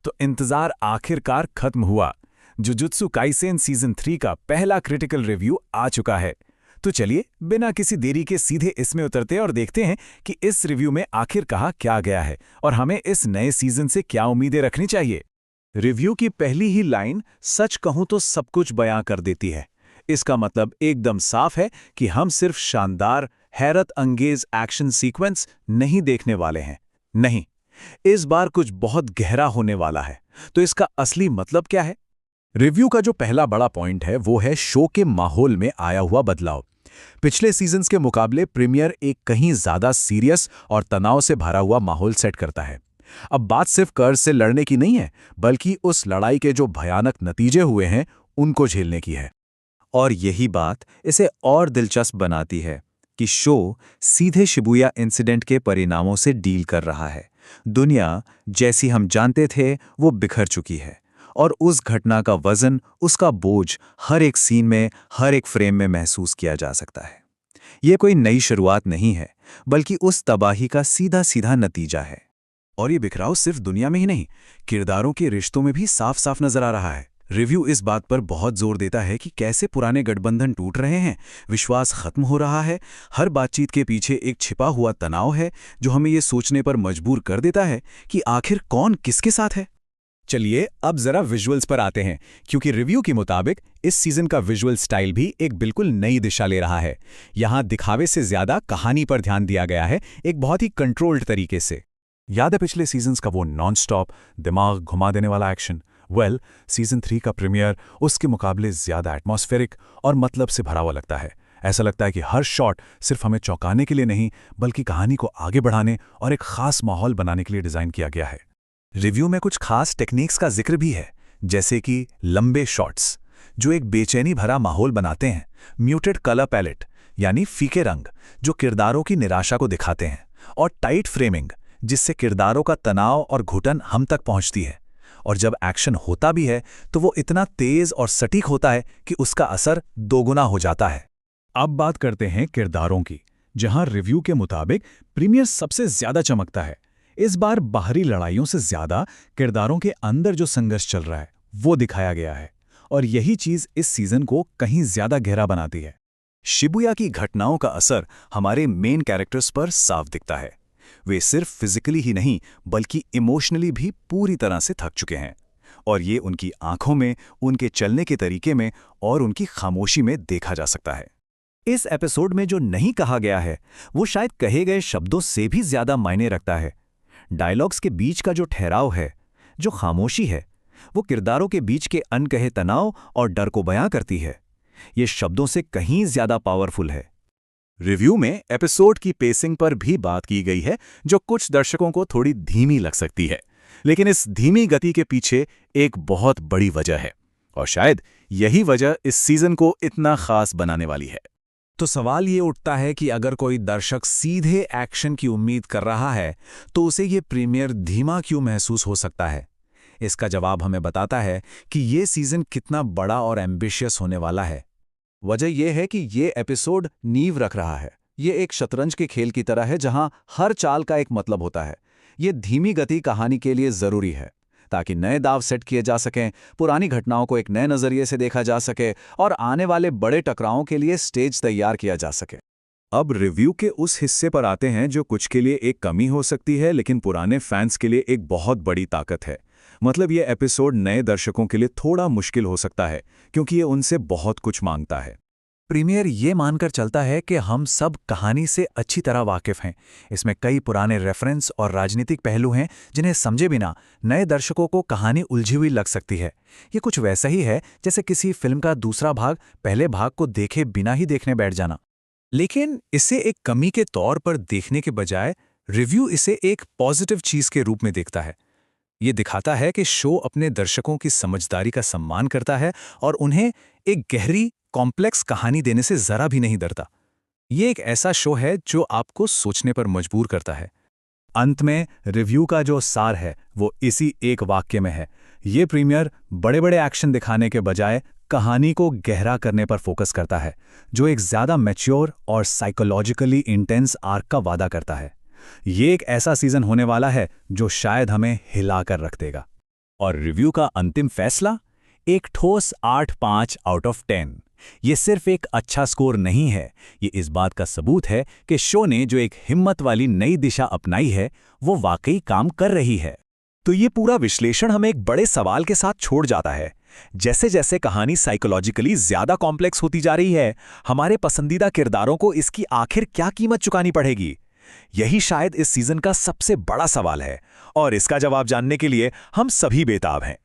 तो इंतजार आखिरकार खत्म हुआ। जुजुत्सु काइसेन सीजन 3 का पहला क्रिटिकल रिव्यू आ चुका है। तो चलिए बिना किसी देरी के सीधे इसमें उतरते और देखते हैं कि इस रिव्यू में आखिर कहा क्या गया है और हमें इस नए सीजन से क्या उम्मीदें रखनी चाहिए। रिव्यू की पहली ही लाइन सच कहूं तो सब कुछ बयां कर देती है। इसका मतलब एकदम साफ है कि हम सिर्फ शानदार, हैरत अंगेज एक्शन सीक्वेंस नहीं देखने वाले हैं। नहीं, इस बार कुछ बहुत गहरा होने वाला है। तो इसका असली मतलब क्या है? रिव्यू का जो पहला बड़ा पॉइंट है वो है शो के माहौल में आया हुआ बदलाव। पिछले सीजन्स के मुकाबले प्रीमियर एक कहीं ज्यादा सीरियस और तनाव से भरा हुआ माहौल सेट करता है। अब बात सिर्फ कर्ज से लड़ने की नहीं है, बल्कि उस लड़ाई के जो भयानक नतीजे हुए हैं उनको झेलने की है। और यही बात इसे और दिलचस्प बनाती है कि शो सीधे शिबुया इंसिडेंट के परिणामों से डील कर रहा है। दुनिया जैसी हम जानते थे वो बिखर चुकी है, और उस घटना का वजन, उसका बोझ हर एक सीन में, हर एक फ्रेम में महसूस किया जा सकता है। ये कोई नई शुरुआत नहीं है, बल्कि उस तबाही का सीधा सीधा नतीजा है। और ये बिखराव सिर्फ दुनिया में ही नहीं, किरदारों के रिश्तों में भी साफ साफ नजर आ रहा है। रिव्यू इस बात पर बहुत जोर देता है कि कैसे पुराने गठबंधन टूट रहे हैं, विश्वास खत्म हो रहा है। हर बातचीत के पीछे एक छिपा हुआ तनाव है जो हमें ये सोचने पर मजबूर कर देता है कि आखिर कौन किसके साथ है। चलिए अब जरा विजुअल्स पर आते हैं, क्योंकि रिव्यू के मुताबिक इस सीजन का विजुअल स्टाइल भी एक बिल्कुल नई दिशा ले रहा है। यहाँ दिखावे से ज्यादा कहानी पर ध्यान दिया गया है, एक बहुत ही कंट्रोल्ड तरीके से। याद है पिछले सीजन्स का वो नॉन स्टॉप दिमाग घुमा देने वाला एक्शन? सीजन 3 का प्रीमियर उसके मुकाबले ज्यादा एटमॉस्फेरिक और मतलब से भरा हुआ लगता है। ऐसा लगता है कि हर शॉट सिर्फ हमें चौंकाने के लिए नहीं, बल्कि कहानी को आगे बढ़ाने और एक खास माहौल बनाने के लिए डिजाइन किया गया है। रिव्यू में कुछ खास टेक्निक्स का जिक्र भी है, जैसे कि लंबे शॉट्स जो एक बेचैनी भरा माहौल बनाते हैं, म्यूटेड कलर पैलेट यानी फीके रंग जो किरदारों की निराशा को दिखाते हैं, और टाइट फ्रेमिंग जिससे किरदारों का तनाव और घुटन हम तक पहुंचती है। और जब एक्शन होता भी है तो वो इतना तेज और सटीक होता है कि उसका असर दोगुना हो जाता है। अब बात करते हैं किरदारों की, जहां रिव्यू के मुताबिक प्रीमियर सबसे ज्यादा चमकता है। इस बार बाहरी लड़ाइयों से ज्यादा किरदारों के अंदर जो संघर्ष चल रहा है वो दिखाया गया है, और यही चीज इस सीजन को कहीं ज्यादा गहरा बनाती है। शिबुया की घटनाओं का असर हमारे मेन कैरेक्टर्स पर साफ दिखता है। वे सिर्फ फिजिकली ही नहीं, बल्कि इमोशनली भी पूरी तरह से थक चुके हैं, और ये उनकी आंखों में, उनके चलने के तरीके में और उनकी खामोशी में देखा जा सकता है। इस एपिसोड में जो नहीं कहा गया है वो शायद कहे गए शब्दों से भी ज्यादा मायने रखता है। डायलॉग्स के बीच का जो ठहराव है, जो खामोशी है, वो किरदारों के बीच के अनकहे तनाव और डर को बयां करती है। ये शब्दों से कहीं ज्यादा पावरफुल है। रिव्यू में एपिसोड की पेसिंग पर भी बात की गई है, जो कुछ दर्शकों को थोड़ी धीमी लग सकती है, लेकिन इस धीमी गति के पीछे एक बहुत बड़ी वजह है, और शायद यही वजह इस सीजन को इतना खास बनाने वाली है। तो सवाल ये उठता है कि अगर कोई दर्शक सीधे एक्शन की उम्मीद कर रहा है तो उसे ये प्रीमियर धीमा क्यों महसूस हो सकता है? इसका जवाब हमें बताता है कि ये सीजन कितना बड़ा और एम्बिशियस होने वाला है। वजह यह है कि ये एपिसोड नींव रख रहा है। ये एक शतरंज के खेल की तरह है जहां हर चाल का एक मतलब होता है। ये धीमी गति कहानी के लिए जरूरी है ताकि नए दाव सेट किए जा सकें, पुरानी घटनाओं को एक नए नजरिए से देखा जा सके और आने वाले बड़े टकरावों के लिए स्टेज तैयार किया जा सके। अब रिव्यू के उस हिस्से पर आते हैं जो कुछ के लिए एक कमी हो सकती है, लेकिन पुराने फैंस के लिए एक बहुत बड़ी ताकत है। मतलब ये एपिसोड नए दर्शकों के लिए थोड़ा मुश्किल हो सकता है, क्योंकि ये उनसे बहुत कुछ मांगता है। प्रीमियर ये मानकर चलता है कि हम सब कहानी से अच्छी तरह वाकिफ हैं। इसमें कई पुराने रेफरेंस और राजनीतिक पहलू हैं जिन्हें समझे बिना नए दर्शकों को कहानी उलझी हुई लग सकती है। ये कुछ वैसा ही है जैसे किसी फिल्म का दूसरा भाग पहले भाग को देखे बिना ही देखने बैठ जाना। लेकिन इसे एक कमी के तौर पर देखने के बजाय रिव्यू इसे एक पॉजिटिव चीज के रूप में देखता है। ये दिखाता है कि शो अपने दर्शकों की समझदारी का सम्मान करता है और उन्हें एक गहरी, कॉम्प्लेक्स कहानी देने से जरा भी नहीं डरता। ये एक ऐसा शो है जो आपको सोचने पर मजबूर करता है। अंत में रिव्यू का जो सार है वो इसी एक वाक्य में है। ये प्रीमियर बड़े बड़े एक्शन दिखाने के बजाय कहानी को गहरा करने पर फोकस करता है, जो एक ज्यादा मैच्योर और साइकोलॉजिकली इंटेंस आर्क का वादा करता है। ये एक ऐसा सीजन होने वाला है जो शायद हमें हिला कर रख देगा। और रिव्यू का अंतिम फैसला एक ठोस 8.5 आउट ऑफ 10। ये सिर्फ एक अच्छा स्कोर नहीं है, ये इस बात का सबूत है कि शो ने जो एक हिम्मत वाली नई दिशा अपनाई है वो वाकई काम कर रही है। तो ये पूरा विश्लेषण हमें एक बड़े सवाल के साथ छोड़ जाता है। जैसे जैसे कहानी साइकोलॉजिकली ज्यादा कॉम्प्लेक्स होती जा रही है, हमारे पसंदीदा किरदारों को इसकी आखिर क्या कीमत चुकानी पड़ेगी? यही शायद इस सीजन का सबसे बड़ा सवाल है और इसका जवाब जानने के लिए हम सभी बेताब हैं।